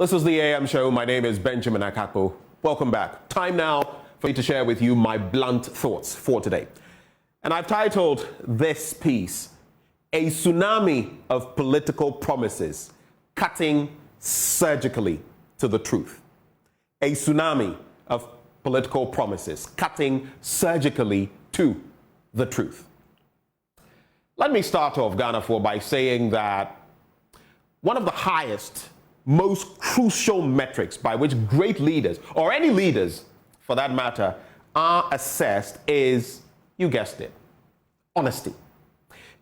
This is the AM show. My name is Benjamin Akakpo. Welcome back. Time now for me to share with you my blunt thoughts for today. And I've titled this piece, A Tsunami of Political Promises, Cutting Surgically to the Truth. A tsunami of political promises, cutting surgically to the truth. Let me start off, Ghana, by saying that one of the highest, most crucial metrics by which great leaders, or any leaders for that matter, are assessed is, you guessed it, honesty.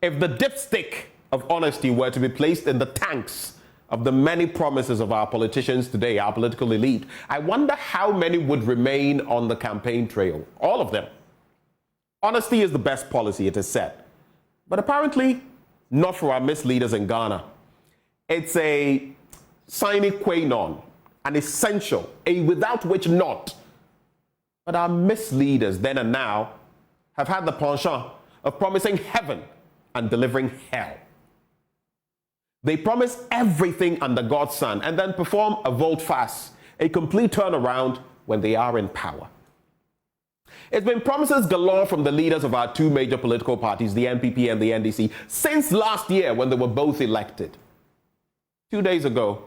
If the dipstick of honesty were to be placed in the tanks of the many promises of our politicians today, our political elite, I wonder how many would remain on the campaign trail. All of them. Honesty is the best policy, it is said. But apparently, not for our misleaders in Ghana. It's a sine qua non, an essential, a without which not. But our misleaders then and now have had the penchant of promising heaven and delivering hell. They promise everything under God's sun and then perform a volte-face, a complete turnaround when they are in power. It's been promises galore from the leaders of our two major political parties, the NPP and the NDC, since last year when they were both elected. 2 days ago,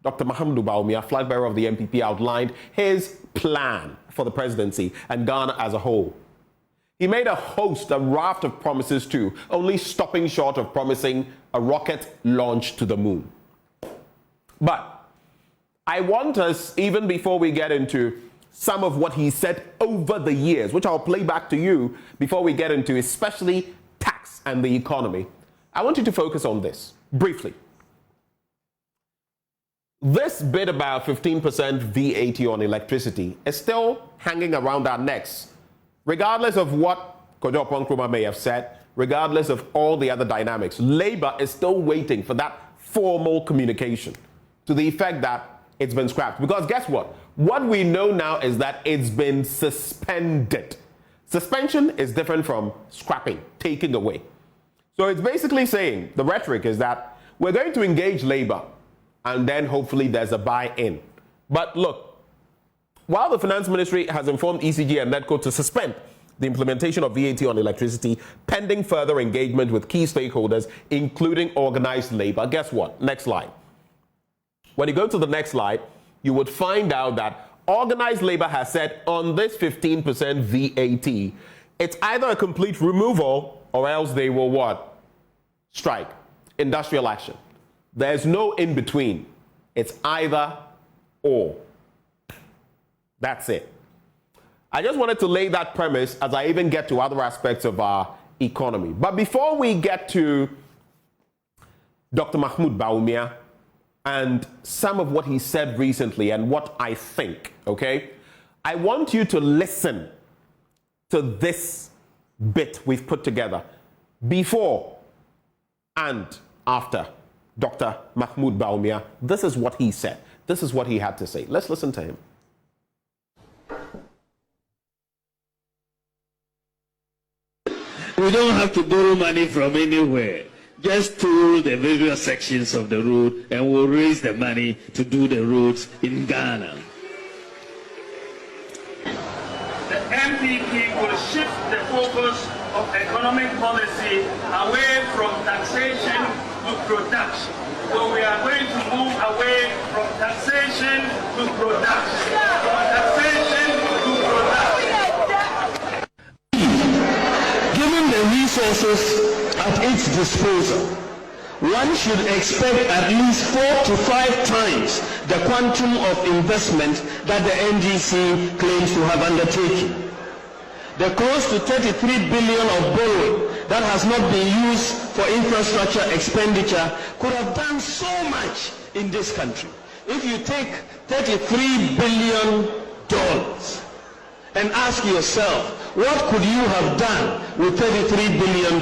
Dr. Mahamudu Bawumia, flag bearer of the NPP, outlined his plan for the presidency and Ghana as a whole. He made a raft of promises too, only stopping short of promising a rocket launch to the moon. But I want us, even before we get into some of what he said over the years, which I'll play back to you before we get into especially tax and the economy, I want you to focus on this briefly. This bit about 15% VAT on electricity is still hanging around our necks, regardless of what Kojo Nkrumah may have said, regardless of all the other dynamics. Labour is still waiting for that formal communication to the effect that it's been scrapped. Because guess what? What we know now is that it's been suspended. Suspension is different from scrapping, taking away. So it's basically saying, the rhetoric is that we're going to engage Labour and then hopefully there's a buy-in. But look, while the Finance Ministry has informed ECG and NEDCO to suspend the implementation of VAT on electricity pending further engagement with key stakeholders, including organized labor, guess what? Next slide. When you go to the next slide, you would find out that organized labor has said on this 15% VAT, it's either a complete removal or else they will what? Strike. Industrial action. There's no in between. It's either or. That's it. I just wanted to lay that premise as I even get to other aspects of our economy. But before we get to Dr. Mahamudu Bawumia and some of what he said recently and what I think, okay, I want you to listen to this bit we've put together before and after Dr. Mahamudu Bawumia. This is what he said. This is what he had to say. Let's listen to him. We don't have to borrow money from anywhere. Just tool the various sections of the road and we'll raise the money to do the roads in Ghana. The MPP will shift the focus of economic policy away from taxation to production. So we are going to move away from taxation to production. From taxation to production. Given the resources at its disposal, one should expect at least 4 to 5 times the quantum of investment that the NDC claims to have undertaken. The close to 33 billion of borrowing that has not been used for infrastructure expenditure could have done so much in this country. If you take $33 billion and ask yourself, what could you have done with $33 billion?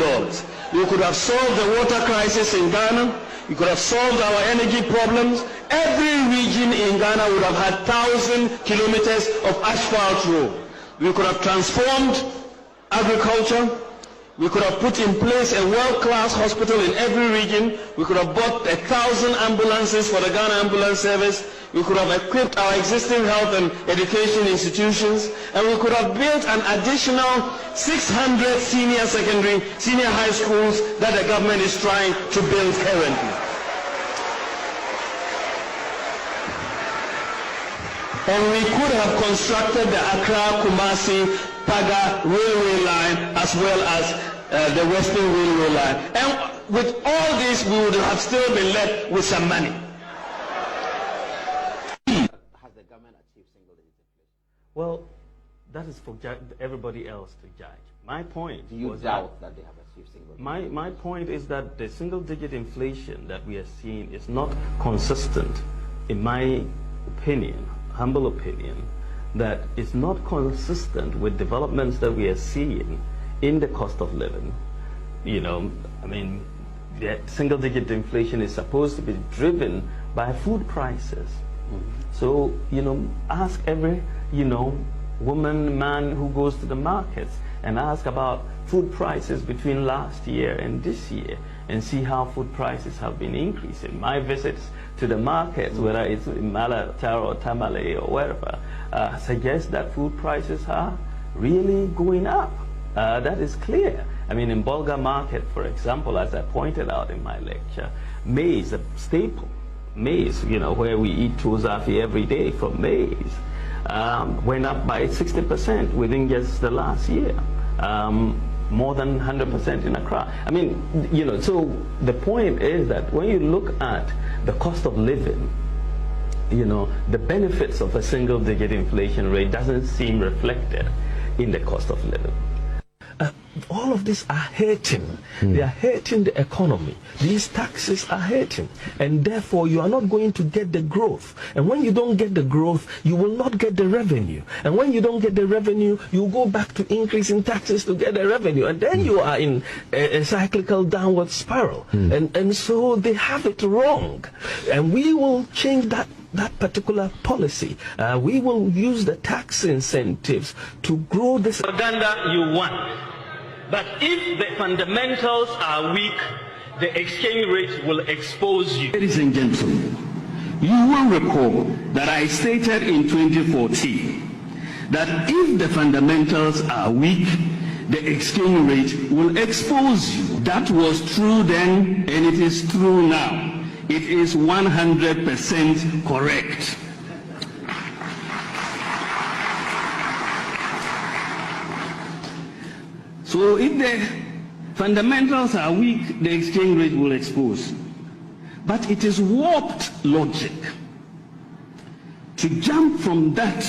You could have solved the water crisis in Ghana. You could have solved our energy problems. Every region in Ghana would have had 1,000 kilometers of asphalt road. We could have transformed agriculture. We could have put in place a world-class hospital in every region. We could have bought 1,000 ambulances for the Ghana Ambulance Service. We could have equipped our existing health and education institutions. And we could have built an additional 600 senior high schools that the government is trying to build currently. And we could have constructed the Accra-Kumasi-Paga railway line as well as the Western Railway line. And with all this, we would have still been left with some money. Has the government achieved single-digit inflation? Well, that is for everybody else to judge. My point Do you doubt that they have achieved single-digit? My point is that the single-digit inflation that we are seeing is not consistent, in my opinion, humble opinion, that is not consistent with developments that we are seeing in the cost of living. You know, I mean, the single-digit inflation is supposed to be driven by food prices. So, you know, ask every, woman, man who goes to the markets and ask about food prices between last year and this year and see how food prices have been increasing. My visits to the markets, whether it's in Malatar or Tamale or wherever, suggest that food prices are really going up. That is clear. I mean, in Bolga Market, for example, as I pointed out in my lecture, maize, a staple, maize, where we eat tuzafi every day from maize, went up by 60% within just the last year. More than 100% in Accra. I mean, so the point is that when you look at the cost of living, the benefits of a single-digit inflation rate doesn't seem reflected in the cost of living. All of these are hurting. They are hurting the economy. These taxes are hurting. And therefore, you are not going to get the growth. And when you don't get the growth, you will not get the revenue. And when you don't get the revenue, you go back to increasing taxes to get the revenue. And then you are in a cyclical downward spiral. And so they have it wrong. And we will change that particular policy. We will use the tax incentives to grow this propaganda you want. But if the fundamentals are weak, the exchange rate will expose you. Ladies and gentlemen, you will recall that I stated in 2014 that if the fundamentals are weak, the exchange rate will expose you. That was true then, and it is true now. It is 100% correct. So if the fundamentals are weak, the exchange rate will expose. But it is warped logic to jump from that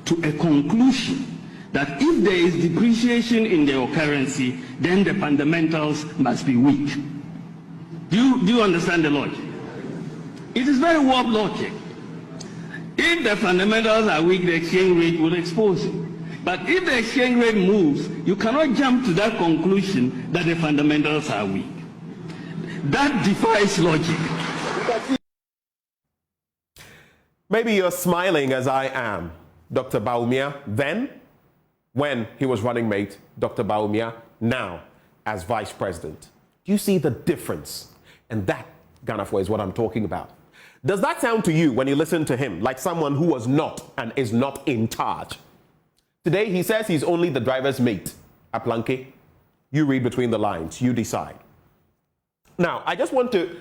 to a conclusion that if there is depreciation in your currency, then the fundamentals must be weak. Do you understand the logic? It is very warped logic. If the fundamentals are weak, the exchange rate will expose it. But if the exchange rate moves, you cannot jump to that conclusion that the fundamentals are weak. That defies logic. Maybe you're smiling as I am. Dr. Bawumia then, when he was running mate, Dr. Bawumia now as vice president. Do you see the difference? And that, Ghana4, is what I'm talking about. Does that sound to you when you listen to him like someone who was not and is not in charge? Today, he says he's only the driver's mate. Aplanke, you read between the lines. You decide. Now, I just want to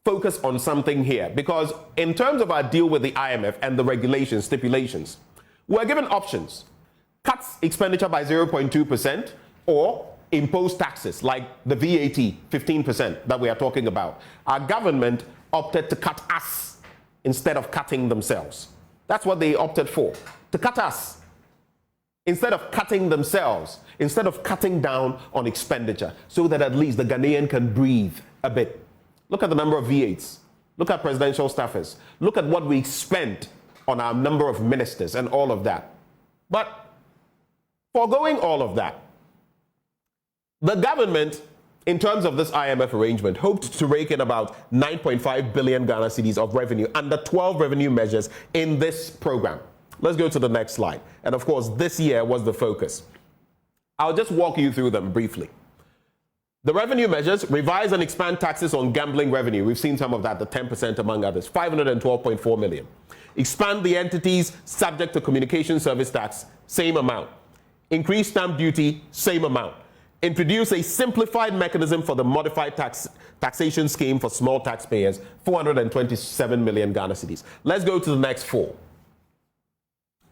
focus on something here because in terms of our deal with the IMF and the regulations, stipulations, we're given options. Cut expenditure by 0.2% or impose taxes like the VAT, 15% that we are talking about. Our government opted to cut us instead of cutting themselves. That's what they opted for, to cut us. Instead of cutting themselves, instead of cutting down on expenditure, so that at least the Ghanaian can breathe a bit. Look at the number of V8s. Look at presidential staffers. Look at what we spent on our number of ministers and all of that. But foregoing all of that, the government, in terms of this IMF arrangement, hoped to rake in about 9.5 billion Ghana cedis of revenue under 12 revenue measures in this program. Let's go to the next slide. And of course, this year was the focus. I'll just walk you through them briefly. The revenue measures: revise and expand taxes on gambling revenue. We've seen some of that, the 10% among others, 512.4 million. Expand the entities subject to communication service tax, same amount. Increase stamp duty, same amount. Introduce a simplified mechanism for the modified taxation scheme for small taxpayers, 427 million Ghana cedis. Let's go to the next four.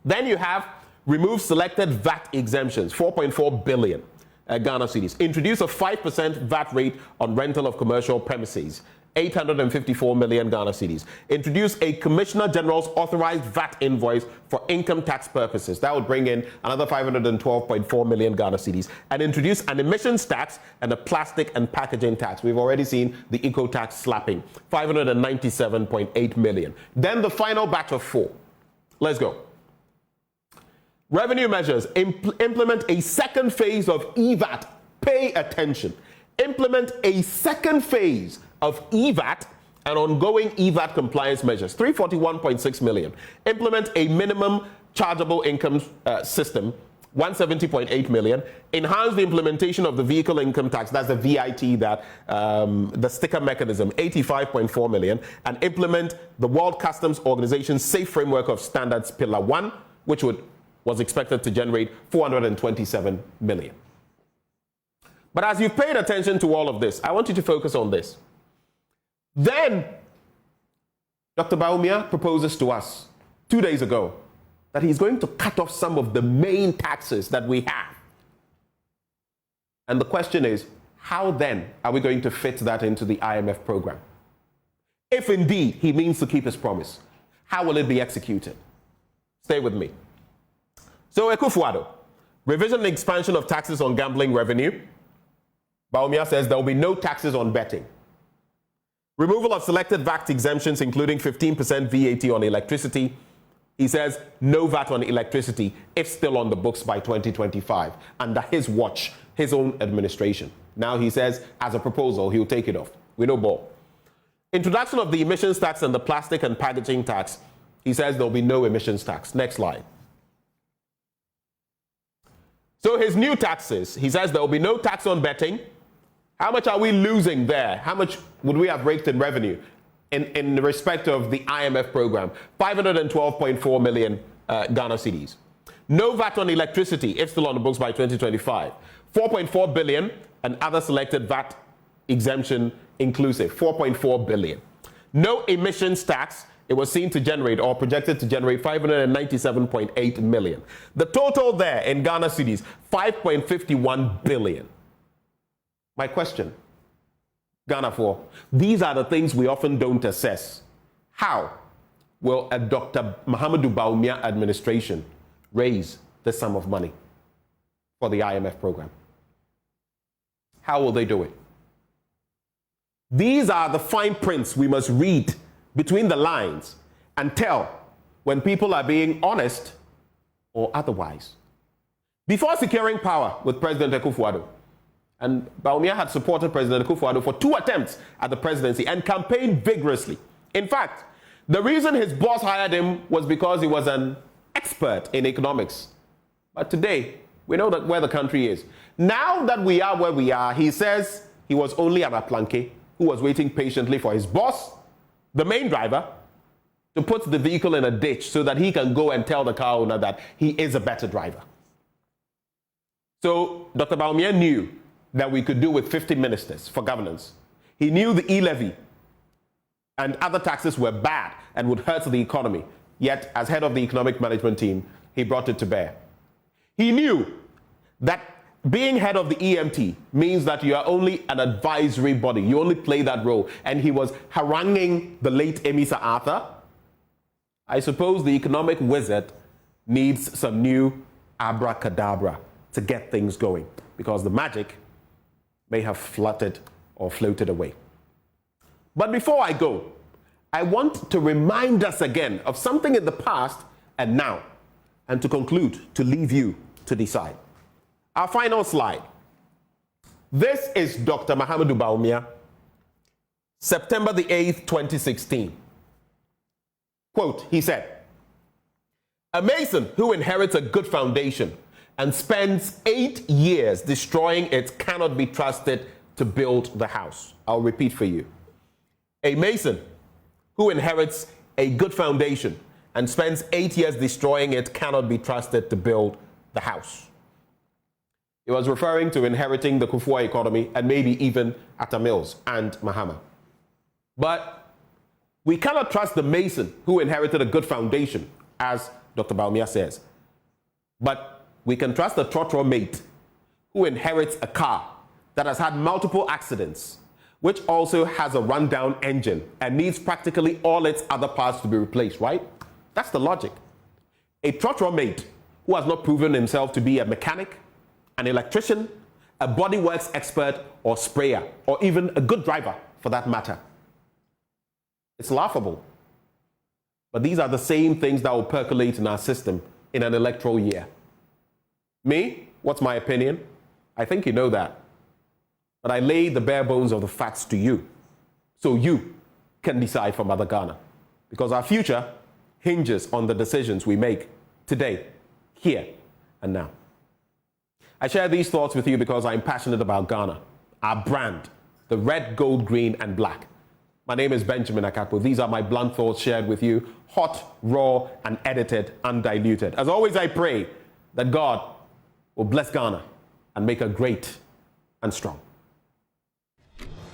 Then you have remove selected VAT exemptions, 4.4 billion Ghana cedis. Introduce a 5% VAT rate on rental of commercial premises, 854 million Ghana cedis. Introduce a Commissioner General's authorized VAT invoice for income tax purposes. That would bring in another 512.4 million Ghana cedis. And introduce an emissions tax and a plastic and packaging tax. We've already seen the eco tax slapping, 597.8 million. Then the final batch of four. Let's go. Revenue measures: implement a second phase of EVAT. Pay attention. Implement a second phase of EVAT and ongoing EVAT compliance measures, 341.6 million. Implement a minimum chargeable income system, 170.8 million. Enhance the implementation of the vehicle income tax, that's the VIT, that the sticker mechanism, 85.4 million. And implement the World Customs Organization's Safe Framework of Standards Pillar 1, which was expected to generate 427 million. But as you've paid attention to all of this, I want you to focus on this. Then, Dr. Bawumia proposes to us 2 days ago that he's going to cut off some of the main taxes that we have. And the question is, how then are we going to fit that into the IMF program? If indeed he means to keep his promise, how will it be executed? Stay with me. So, Akufo-Addo, revision and expansion of taxes on gambling revenue. Bawumia says there will be no taxes on betting. Removal of selected VAT exemptions, including 15% VAT on electricity. He says no VAT on electricity if still on the books by 2025, under his watch, his own administration. Now he says, as a proposal, he'll take it off. We know ball. Introduction of the emissions tax and the plastic and packaging tax. He says there'll be no emissions tax. Next slide. So his new taxes, he says there will be no tax on betting. How much are we losing there? How much would we have raked in revenue in respect of the IMF program? 512.4 million Ghana cedis. No VAT on electricity, if still on the books by 2025. 4.4 billion and other selected VAT exemption inclusive, 4.4 billion. No emissions tax. It was seen to generate or projected to generate 597.8 million. The total there in Ghana cedis, 5.51 billion. My question, Ghana 4, these are the things we often don't assess. How will a Dr. Mahamudu Bawumia administration raise this sum of money for the IMF program? How will they do it? These are the fine prints we must read between the lines and tell when people are being honest or otherwise. Before securing power with President Akufo-Addo, and Bawumia had supported President Akufo-Addo for 2 attempts at the presidency and campaigned vigorously. In fact, the reason his boss hired him was because he was an expert in economics. But today, we know that where the country is. Now that we are where we are, he says he was only at a planque who was waiting patiently for his boss, the main driver, to put the vehicle in a ditch so that he can go and tell the car owner that he is a better driver. So Dr. Bawumia knew that we could do with 50 ministers for governance. He knew the e-levy and other taxes were bad and would hurt the economy. Yet, as head of the economic management team, he brought it to bear. He knew that being head of the EMT means that you are only an advisory body. You only play that role. And he was haranguing the late Emisa Arthur. I suppose the economic wizard needs some new abracadabra to get things going, because the magic may have fluttered or floated away. But before I go, I want to remind us again of something in the past and now, and to conclude, to leave you to decide. Our final slide. This is Dr. Mahamudu Bawumia, September the 8th, 2016. Quote, he said, "A mason who inherits a good foundation and spends 8 years destroying it cannot be trusted to build the house. I'll repeat for you. A mason who inherits a good foundation and spends 8 years destroying it cannot be trusted to build the house. He was referring to inheriting the Kufua economy and maybe even Atta Mills and Mahama. But we cannot trust the mason who inherited a good foundation, as Dr. Baumia says. But we can trust the trotro mate who inherits a car that has had multiple accidents, which also has a rundown engine and needs practically all its other parts to be replaced, right? That's the logic. A trotro mate who has not proven himself to be a mechanic, an electrician, a bodyworks expert or sprayer, or even a good driver for that matter. It's laughable. But these are the same things that will percolate in our system in an electoral year. Me? What's my opinion? I think you know that. But I lay the bare bones of the facts to you, so you can decide for Mother Ghana. Because our future hinges on the decisions we make today, here and now. I share these thoughts with you because I'm passionate about Ghana, our brand, the red, gold, green, and black. My name is Benjamin Akakpo. These are my blunt thoughts shared with you, hot, raw, and edited, undiluted. As always, I pray that God will bless Ghana and make her great and strong.